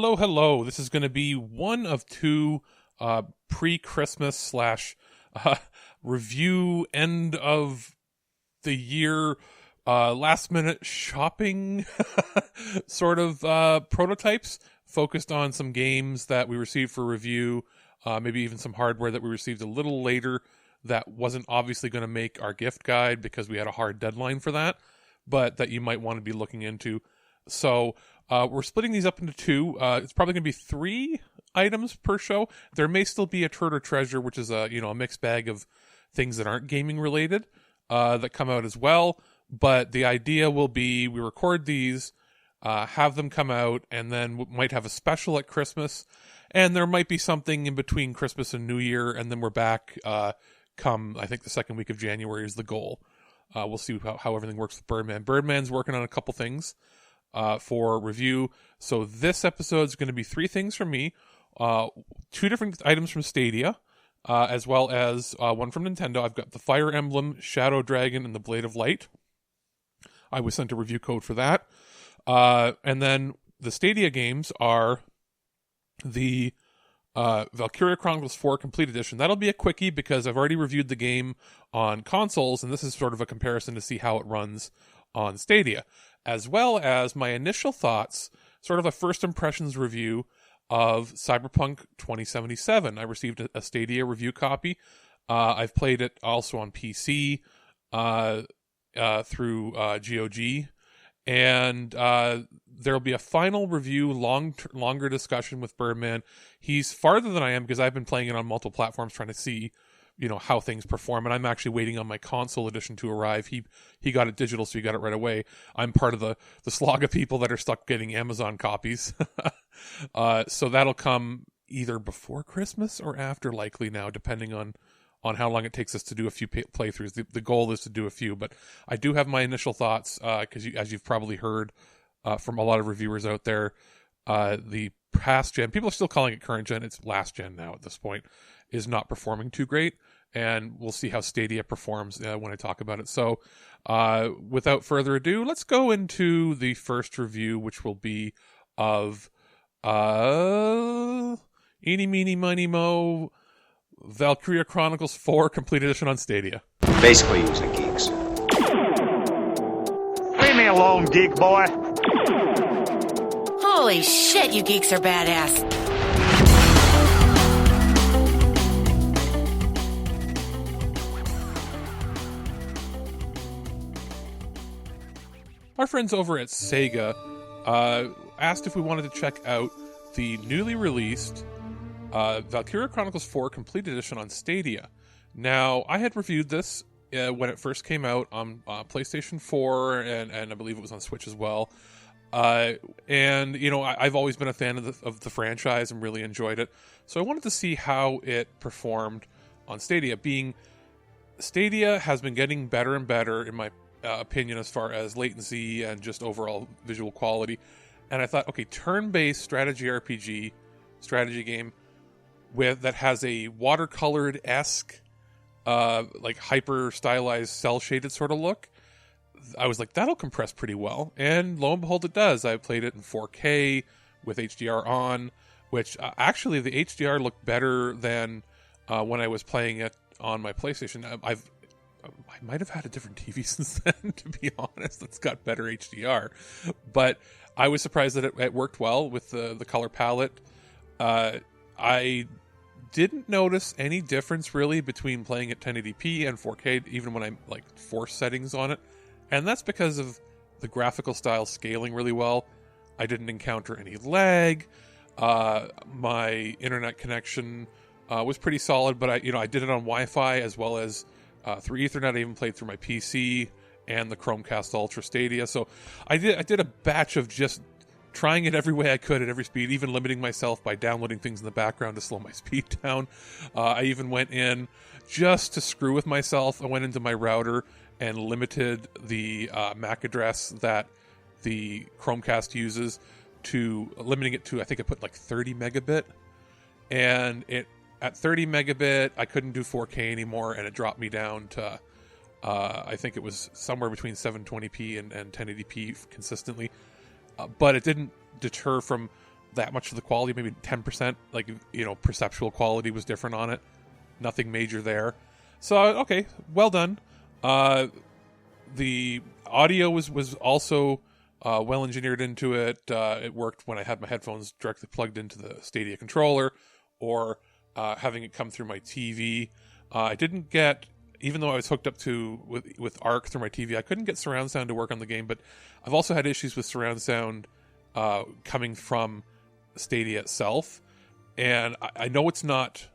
Hello, hello. This is going to be one of two pre-Christmas slash review end of the year last minute shopping sort of prototypes focused on some games that we received for review, maybe even some hardware that we received a little later that wasn't obviously going to make our gift guide because we had a hard deadline for that, but that you might want to be looking into. So we're splitting these up into two. It's probably going to be 3 items per show. There may still be a turd or treasure, which is a mixed bag of things that aren't gaming related that come out as well. But the idea will be we record these, have them come out, and then we might have a special at Christmas. And there might be something in between Christmas and New Year, and then we're back come, I think, the second week of January is the goal. We'll see how everything works with Birdman. Birdman's working on a couple things for review. So this episode is going to be 3 things from me, 2 different items from Stadia, as well as one from Nintendo. I've got the Fire Emblem, Shadow Dragon, and the Blade of Light. I was sent a review code for that. And then the Stadia games are the Valkyria Chronicles 4 Complete Edition. That'll be a quickie because I've already reviewed the game on consoles, and this is sort of a comparison to see how it runs on Stadia, as well as my initial thoughts, sort of a first impressions review of Cyberpunk 2077. I received a Stadia review copy. I've played it also on PC through GOG, and there'll be a final review, longer discussion with Birdman. He's farther than I am because I've been playing it on multiple platforms trying to see how things perform, and I'm actually waiting on my console edition to arrive. He got it digital, so he got it right away. I'm part of the slog of people that are stuck getting Amazon copies. So that'll come either before Christmas or after, likely now, depending on how long it takes us to do a few playthroughs. The goal is to do a few, but I do have my initial thoughts, because as you've probably heard from a lot of reviewers out there, the past gen, people are still calling it current gen, it's last gen now at this point, is not performing too great, and we'll see how Stadia performs when I talk about it. So without further ado, let's go into the first review, which will be of Eeny, Meeny, Miny, Mo, Valkyria Chronicles 4 Complete Edition on Stadia. Basically using geeks. Leave me alone, geek boy. Holy shit, you geeks are badass. Our friends over at Sega asked if we wanted to check out the newly released Valkyria Chronicles 4 Complete Edition on Stadia. Now, I had reviewed this when it first came out on PlayStation 4, and I believe it was on Switch as well. And I've always been a fan of the franchise and really enjoyed it. So I wanted to see how it performed on Stadia. Stadia has been getting better and better, in my opinion, as far as latency and just overall visual quality. And I thought, okay, turn-based strategy RPG, strategy game that has a watercolored-esque, like hyper stylized, cell shaded sort of look. I was like, that'll compress pretty well, and lo and behold, it does. I played it in 4K with HDR on, which actually the HDR looked better than when I was playing it on my PlayStation. I might have had a different TV since then, to be honest. That's got better HDR, but I was surprised that it worked well with the color palette. I didn't notice any difference really between playing at 1080p and 4K, even when I force settings on it. And that's because of the graphical style scaling really well. I didn't encounter any lag. My internet connection was pretty solid, but I did it on Wi-Fi as well as through Ethernet. I even played through my PC and the Chromecast Ultra Stadia. So I did a batch of just trying it every way I could at every speed, even limiting myself by downloading things in the background to slow my speed down. I even went in just to screw with myself. I went into my router and limited the MAC address that the Chromecast uses, to limiting it to, I think I put 30 megabit, and at 30 megabit I couldn't do 4K anymore, and it dropped me down to I think it was somewhere between 720p and 1080p consistently. But it didn't deter from that much of the quality, maybe 10%, like, perceptual quality was different on it. Nothing major there. So, okay, well done. The audio was also well engineered into it. It worked when I had my headphones directly plugged into the Stadia controller, or having it come through my TV. I didn't get, even though I was hooked up to with Arc through my TV, I couldn't get surround sound to work on the game. But I've also had issues with surround sound coming from Stadia itself, and I know it's not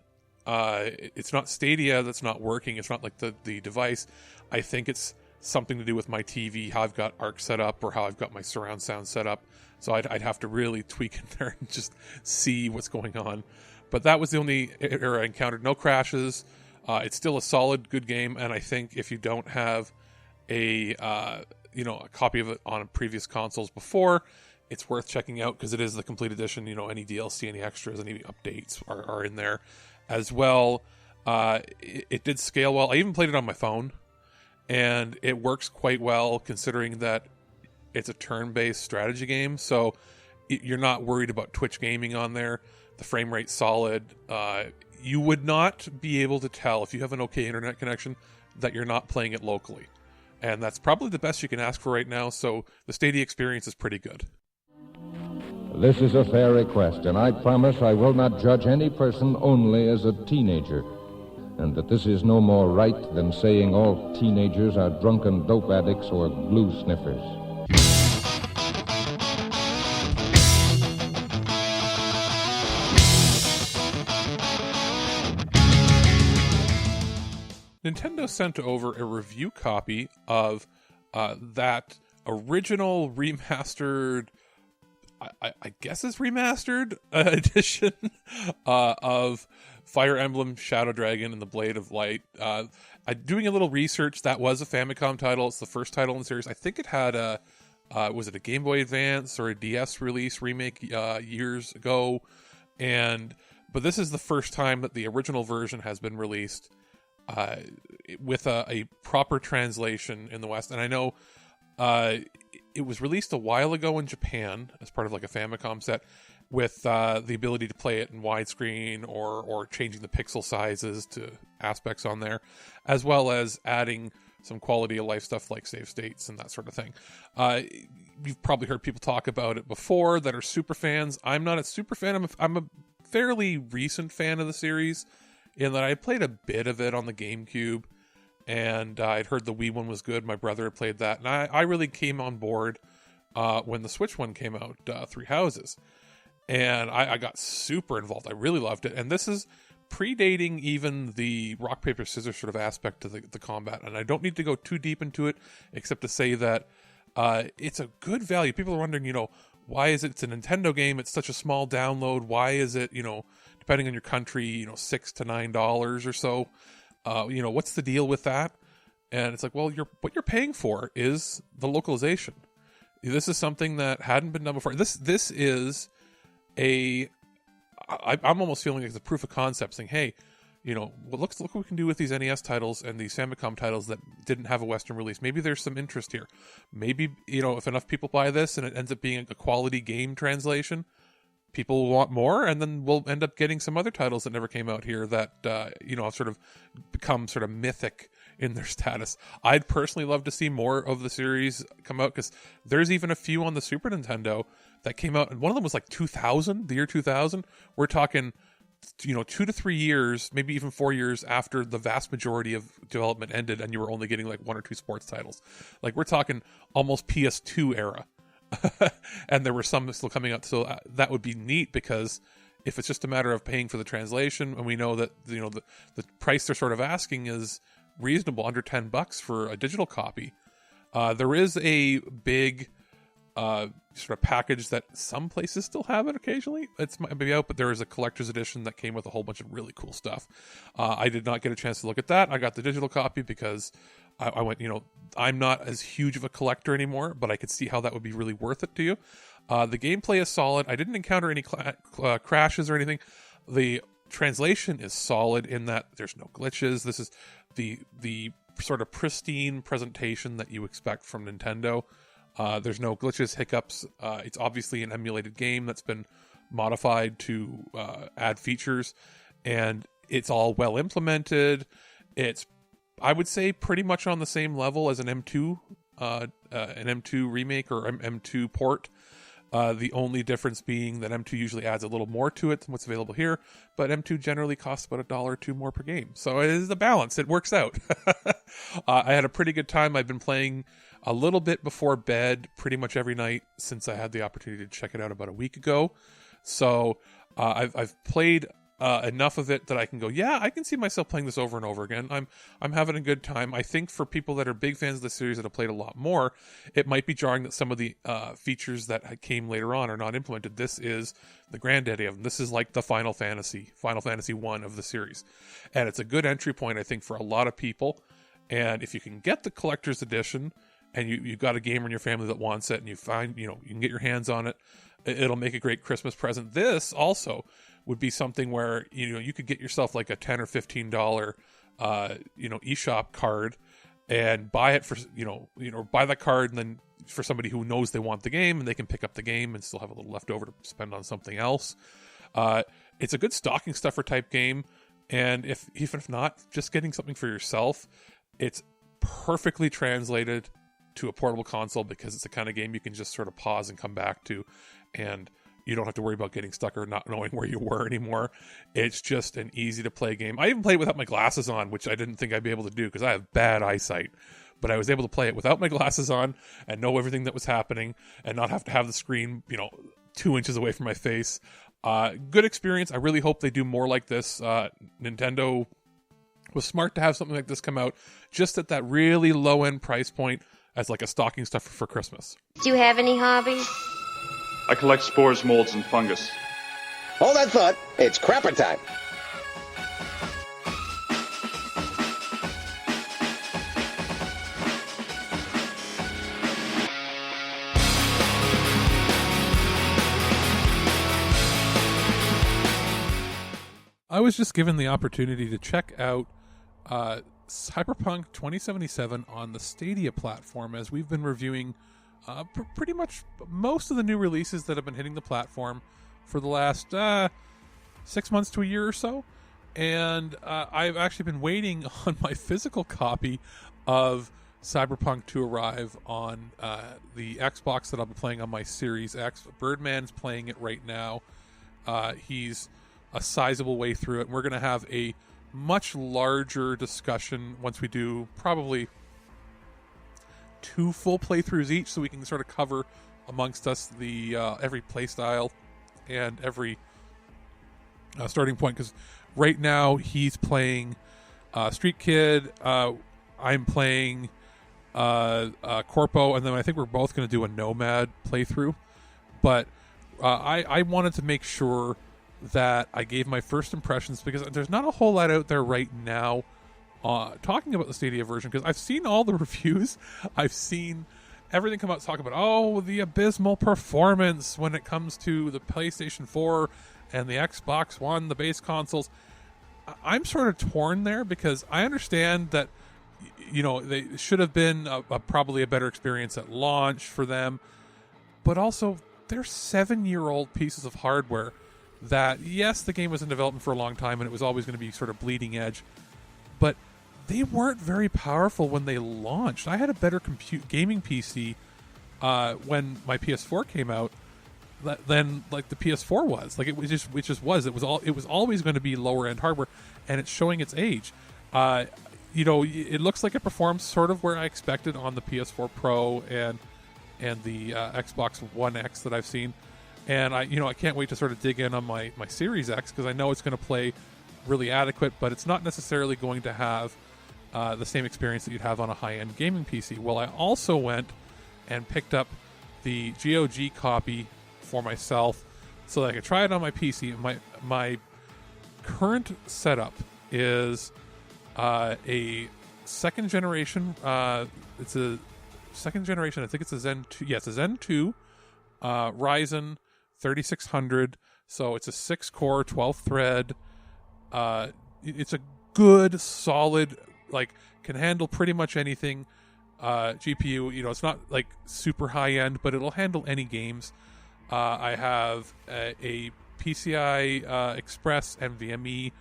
Stadia that's not working. It's not like the device. I think it's something to do with my TV, how I've got Arc set up, or how I've got my surround sound set up. So I'd have to really tweak in there and just see what's going on. But that was the only error I encountered. No crashes. It's still a solid, good game. And I think if you don't have a copy of it on previous consoles before, it's worth checking out, because it is the complete edition. Any DLC, any extras, any updates are in there as well. It did scale well. I even played it on my phone, and it works quite well considering that it's a turn-based strategy game. So you're not worried about Twitch gaming on there. The frame rate's solid. You would not be able to tell, if you have an okay internet connection, that you're not playing it locally. And that's probably the best you can ask for right now. So the Stadia experience is pretty good. This is a fair request, and I promise I will not judge any person only as a teenager, and that this is no more right than saying all teenagers are drunken dope addicts or glue sniffers. Nintendo sent over a review copy of that original remastered, I guess it's remastered edition of Fire Emblem Shadow Dragon and the Blade of Light. Doing a little research, that was a Famicom title. It's the first title in the series. I think it had was it a Game Boy Advance or a DS release remake years ago? But this is the first time that the original version has been released with a proper translation in the West. And I know it was released a while ago in Japan as part of like a Famicom set, with the ability to play it in widescreen or changing the pixel sizes to aspects on there, as well as adding some quality of life stuff like save states and that sort of thing. You've probably heard people talk about it before that are super fans. I'm not a super fan. I'm a fairly recent fan of the series, in that I played a bit of it on the GameCube, and I'd heard the Wii one was good. My brother had played that, and I really came on board when the Switch one came out, Three Houses. And I got super involved. I really loved it. And this is predating even the rock, paper, scissors sort of aspect to the combat. And I don't need to go too deep into it, except to say that it's a good value. People are wondering, why is it? It's a Nintendo game. It's such a small download. Why is it, depending on your country, $6 to $9 or so? What's the deal with that? And it's like, well, what you're paying for is the localization. This is something that hadn't been done before. This is I'm almost feeling like it's a proof of concept, saying, hey, look what we can do with these NES titles and these Famicom titles that didn't have a Western release. Maybe there's some interest here. Maybe, if enough people buy this and it ends up being a quality game translation, people will want more, and then we'll end up getting some other titles that never came out here that, have sort of become sort of mythic in their status. I'd personally love to see more of the series come out, because there's even a few on the Super Nintendo that came out, and one of them was like 2000, the year 2000. We're talking, 2 to 3 years, maybe even 4 years after the vast majority of development ended, and you were only getting like 1 or 2 sports titles. Like, we're talking almost PS2 era. And there were some still coming out, so that would be neat, because if it's just a matter of paying for the translation, and we know that the price they're sort of asking is reasonable, under $10 for a digital copy. There is a big sort of package that some places still have it occasionally. It's might be out, but there is a collector's edition that came with a whole bunch of really cool stuff. I did not get a chance to look at that. I got the digital copy because I went, I'm not as huge of a collector anymore, but I could see how that would be really worth it to you. The gameplay is solid. I didn't encounter any crashes or anything. The translation is solid in that there's no glitches. This is the sort of pristine presentation that you expect from Nintendo. There's no glitches, hiccups. It's obviously an emulated game that's been modified to add features, and it's all well implemented. It's, I would say, pretty much on the same level as an M2 remake or M2 port. The only difference being that M2 usually adds a little more to it than what's available here, but M2 generally costs about $1 or $2 more per game. So it is the balance. It works out. I had a pretty good time. I've been playing a little bit before bed pretty much every night since I had the opportunity to check it out about a week ago. So I've played enough of it that I can go, yeah, I can see myself playing this over and over again. I'm having a good time. I think for people that are big fans of the series that have played a lot more, it might be jarring that some of the features that came later on are not implemented. This is the granddaddy of them. This is like the Final Fantasy 1 of the series. And it's a good entry point, I think, for a lot of people. And if you can get the collector's edition, and you've got a gamer in your family that wants it, and you find, you can get your hands on it, it'll make a great Christmas present. This also would be something where, you could get yourself like a $10 or $15, eShop card and buy it for, buy that card, and then for somebody who knows they want the game, and they can pick up the game and still have a little left over to spend on something else. It's a good stocking stuffer type game. And even if not, just getting something for yourself, it's perfectly translated to a portable console, because it's the kind of game you can just sort of pause and come back to, and you don't have to worry about getting stuck or not knowing where you were anymore. It's just an easy to play game. I even played without my glasses on, which I didn't think I'd be able to do because I have bad eyesight, but I was able to play it without my glasses on and know everything that was happening and not have to have the screen 2 inches away from my face. Good experience. I really hope they do more like this. Nintendo was smart to have something like this come out just at that really low end price point as like a stocking stuffer for Christmas. Do you have any hobbies? I collect spores, molds, and fungus. Hold that thought. It's crapper time. I was just given the opportunity to check out Cyberpunk 2077 on the Stadia platform, as we've been reviewing pretty much most of the new releases that have been hitting the platform for the last 6 months to a year or so. And I've actually been waiting on my physical copy of Cyberpunk to arrive on the Xbox that I'll be playing on my Series X. Birdman's playing it right now. He's a sizable way through it, and we're going to have a much larger discussion once we do probably 2 full playthroughs each, so we can sort of cover amongst us the every playstyle and every starting point. Because right now he's playing Street Kid, I'm playing Corpo, and then I think we're both going to do a Nomad playthrough. But I wanted to make sure that I gave my first impressions, because there's not a whole lot out there right now talking about the Stadia version, because I've seen all the reviews. I've seen everything come out to talk about, the abysmal performance when it comes to the PlayStation 4 and the Xbox One, the base consoles. I'm sort of torn there, because I understand that they should have been probably a better experience at launch for them, but also they're 7-year-old pieces of hardware that, yes, the game was in development for a long time and it was always going to be sort of bleeding edge, but they weren't very powerful when they launched. I had a better gaming PC when my PS4 came out than like the PS4 was. Like it just was. It was always going to be lower end hardware, and it's showing its age. It looks like it performs sort of where I expected on the PS4 Pro and the Xbox One X that I've seen. And I can't wait to sort of dig in on my Series X, because I know it's going to play really adequate, but it's not necessarily going to have the same experience that you'd have on a high-end gaming PC. Well, I also went and picked up the GOG copy for myself so that I could try it on my PC. My current setup is a second generation. It's a second generation. I think it's a Zen 2. Yes, a Zen 2 Ryzen 3600. So it's a 6-core, 12-thread. It's a good, solid, can handle pretty much anything GPU. It's not like super high end, but it'll handle any games. I have a PCI Express NVMe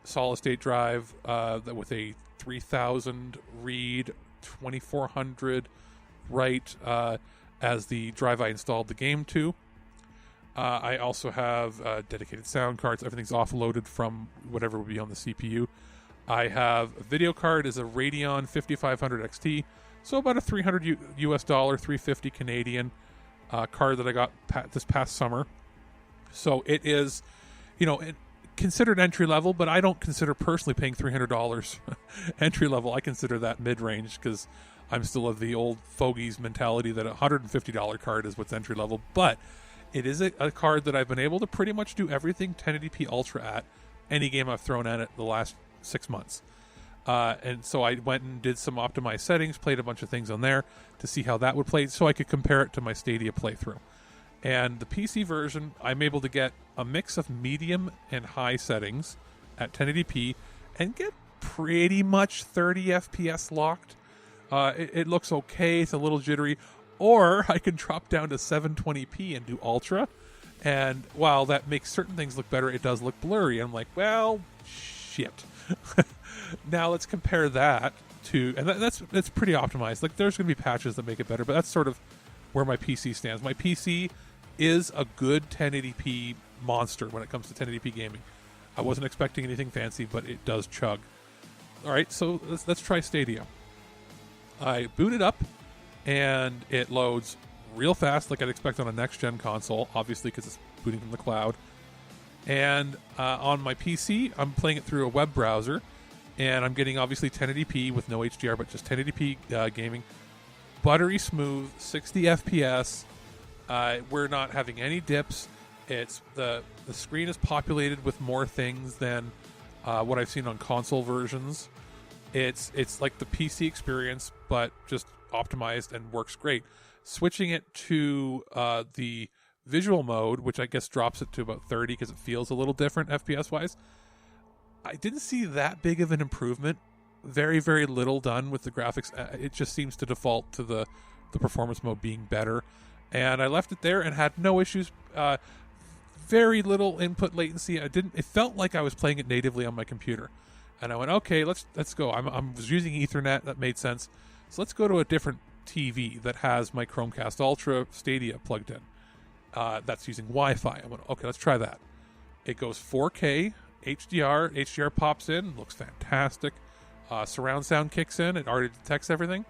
solid state drive with a 3000 read, 2400 write as the drive I installed the game to. I also have dedicated sound cards. Everything's offloaded from whatever would be on the CPU. I have a video card is a Radeon 5500 XT, so about a $300 US, $350 Canadian card that I got this past summer. So it is, considered entry level, but I don't consider personally paying $300 entry level. I consider that mid range because I'm still of the old fogies mentality that a $150 card is what's entry level. But it is a card that I've been able to pretty much do everything 1080p Ultra at any game I've thrown at it the last 6 months. And so I went and did some optimized settings, played a bunch of things on there to see how that would play so I could compare it to my Stadia playthrough. And the PC version, I'm able to get a mix of medium and high settings at 1080p and get pretty much 30 FPS locked. It looks okay. It's a little jittery. Or I can drop down to 720p and do Ultra. And while that makes certain things look better, it does look blurry. I'm like, well, shit. Now let's compare that to, and that's pretty optimized. Like there's going to be patches that make it better, but that's sort of where my PC stands. My PC is a good 1080p monster when it comes to 1080p gaming. I wasn't expecting anything fancy, but it does chug. All right, so let's try Stadia. I boot it up, and it loads real fast, like I'd expect on a next-gen console, obviously because it's booting from the cloud. And on my PC, I'm playing it through a web browser, and I'm getting obviously 1080p with no HDR, but just 1080p gaming. Buttery smooth, 60 FPS. We're not having any dips. It's the screen is populated with more things than what I've seen on console versions. It's like the PC experience, but just optimized and works great. Switching it to the visual mode, which I guess drops it to about 30 because it feels a little different FPS wise. I didn't see that big of an improvement. Very, very little done with the graphics. It just seems to default to the performance mode being better. And I left it there and had no issues. Very little input latency. It felt like I was playing it natively on my computer. And I went, okay, let's go. I was using Ethernet. That made sense. So let's go to a different TV that has my Chromecast Ultra Stadia plugged in. That's using Wi-Fi. I went, okay, let's try that. It goes 4K, HDR. HDR pops in, looks fantastic. Surround sound kicks in. It already detects everything.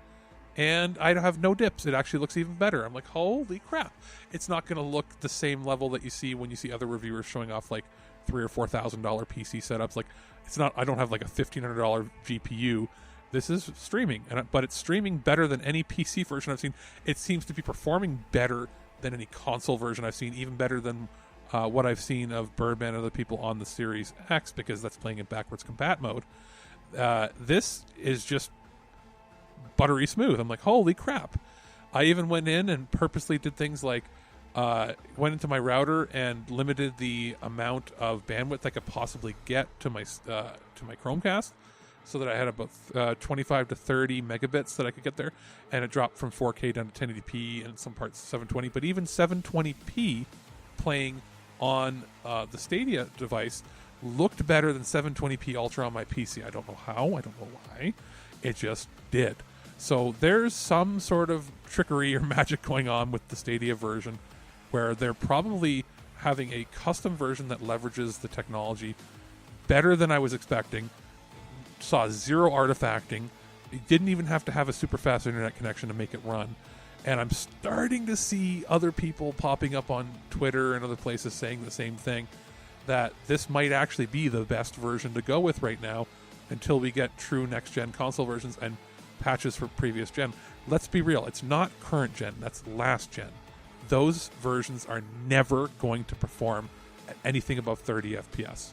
And I have no dips. It actually looks even better. I'm like, holy crap. It's not going to look the same level that you see when you see other reviewers showing off like $3,000 or $4,000 PC setups. Like, it's not, I don't have like a $1,500 GPU. This is streaming, but it's streaming better than any PC version I've seen. It seems to be performing better than any console version I've seen, even better than what I've seen of Birdman and other people on the Series X, because that's playing in backwards compat mode. This is just buttery smooth. I'm like, holy crap. I even went in and purposely did things like went into my router and limited the amount of bandwidth I could possibly get to my Chromecast, so that I had about 25 to 30 megabits that I could get there, and it dropped from 4K down to 1080p and some parts 720. But even 720p playing on the Stadia device looked better than 720p Ultra on my PC. I don't know how, I don't know why, it just did. So there's some sort of trickery or magic going on with the Stadia version, where they're probably having a custom version that leverages the technology better than I was expecting. Saw zero artifacting. You didn't even have to have a super fast internet connection to make it run. And I'm starting to see other people popping up on Twitter and other places saying the same thing, that this might actually be the best version to go with right now until we get true next-gen console versions and patches for previous gen. Let's be real, it's not current gen, that's last gen. Those versions are never going to perform at anything above 30 FPS.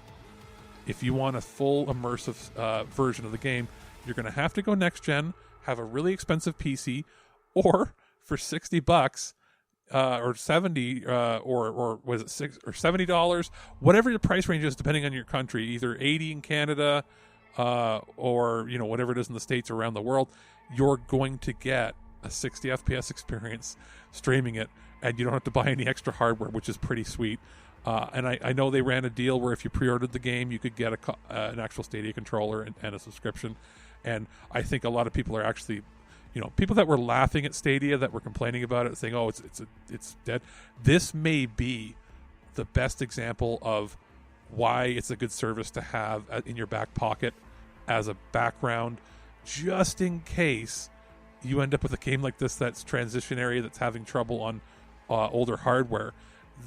If you want a full immersive version of the game, you're going to have to go next gen, have a really expensive PC, or for $60 or 70 or was it $6 or $70, whatever your price range is depending on your country, either 80 in Canada or whatever it is in the States or around the world, you're going to get a 60 FPS experience streaming it, and you don't have to buy any extra hardware, which is pretty sweet. And I know they ran a deal where if you pre-ordered the game, you could get an actual Stadia controller and a subscription. And I think a lot of people are actually, people that were laughing at Stadia, that were complaining about it, saying, "Oh, it's dead." This may be the best example of why it's a good service to have in your back pocket as a background, just in case you end up with a game like this that's transitionary, that's having trouble on older hardware.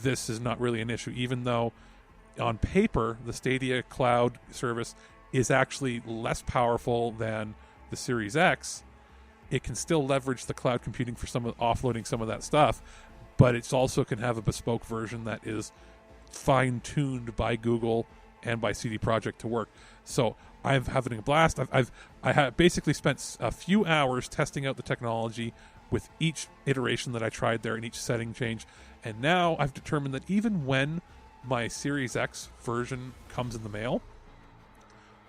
This is not really an issue, even though on paper the Stadia cloud service is actually less powerful than the Series X. It can still leverage the cloud computing for offloading some of that stuff, but it also can have a bespoke version that is fine-tuned by Google and by CD Projekt to work. So I'm having a blast. I have basically spent a few hours testing out the technology with each iteration that I tried there and each setting change, and now I've determined that even when my Series X version comes in the mail,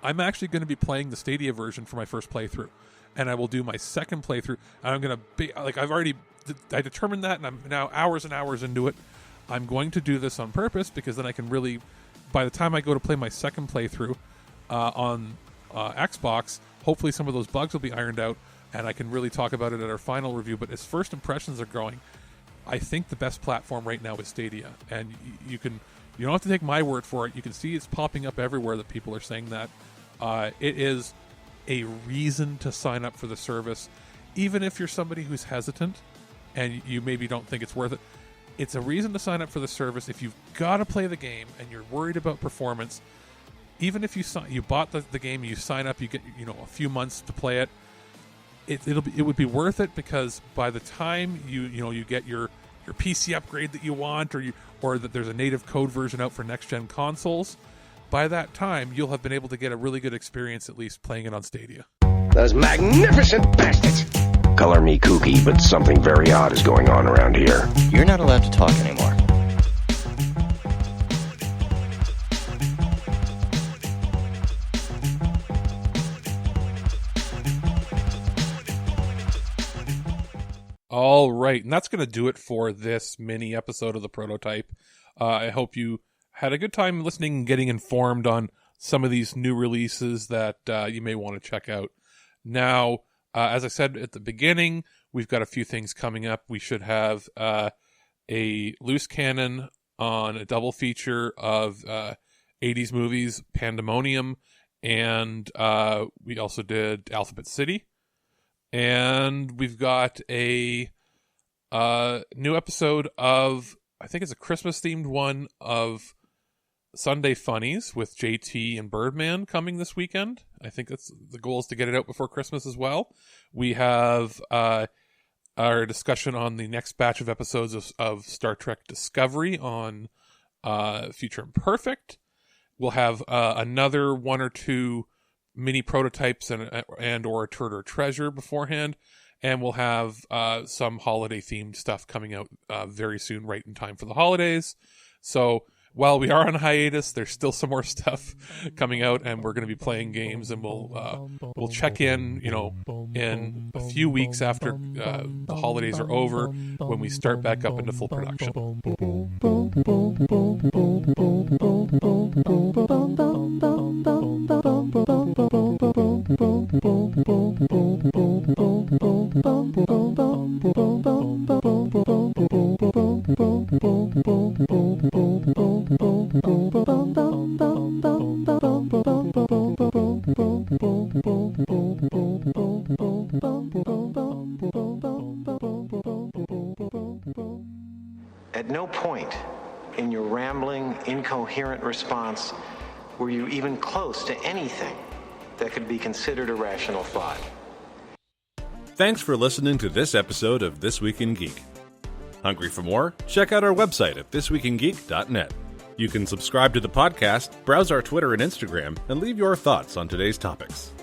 I'm actually going to be playing the Stadia version for my first playthrough, and I will do my second playthrough, and I'm going to be like, I determined that, and I'm now hours and hours into it. I'm going to do this on purpose because then I can really, by the time I go to play my second playthrough on Xbox, hopefully some of those bugs will be ironed out, and I can really talk about it at our final review. But as first impressions are going, I think the best platform right now is Stadia, and you don't have to take my word for it. You can see it's popping up everywhere that people are saying that. It is a reason to sign up for the service, even if you're somebody who's hesitant and you maybe don't think it's worth it. It's a reason to sign up for the service if you've got to play the game and you're worried about performance. Even if you bought the game, you sign up, you get a few months to play it. It would be worth it, because by the time you get your PC upgrade that you want, or that there's a native code version out for next gen consoles, by that time you'll have been able to get a really good experience, at least playing it on Stadia. Those magnificent bastards! Color me kooky, but something very odd is going on around here. You're not allowed to talk anymore. All right, and that's going to do it for this mini episode of the Prototype. I hope you had a good time listening and getting informed on some of these new releases that you may want to check out. Now, as I said at the beginning, we've got a few things coming up. We should have a loose cannon on a double feature of 80s movies, Pandemonium, and we also did Alphabet City. And we've got a new episode of, I think it's a Christmas-themed one, of Sunday Funnies with JT and Birdman coming this weekend. I think that's the goal, is to get it out before Christmas as well. We have our discussion on the next batch of episodes of Star Trek Discovery on Future Imperfect. We'll have another one or two mini prototypes and or a Turd or Treasure beforehand, and we'll have some holiday themed stuff coming out very soon, right in time for the holidays. So while we are on hiatus, there's still some more stuff coming out, and we're going to be playing games, and we'll check in, in a few weeks after the holidays are over, when we start back up into full production. At no point in your rambling, incoherent response were you even close to anything that could be considered a rational thought. Thanks for listening to this episode of This Week in Geek. Hungry for more? Check out our website at thisweekingeek.net. You can subscribe to the podcast, browse our Twitter and Instagram, and leave your thoughts on today's topics.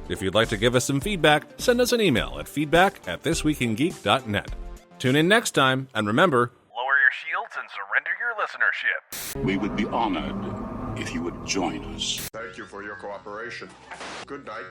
If you'd like to give us some feedback, send us an email at feedback@thisweekingeek.net. Tune in next time, and remember, lower your shields and surrender your listenership. We would be honored if you would join us. Thank you for your cooperation. Good night.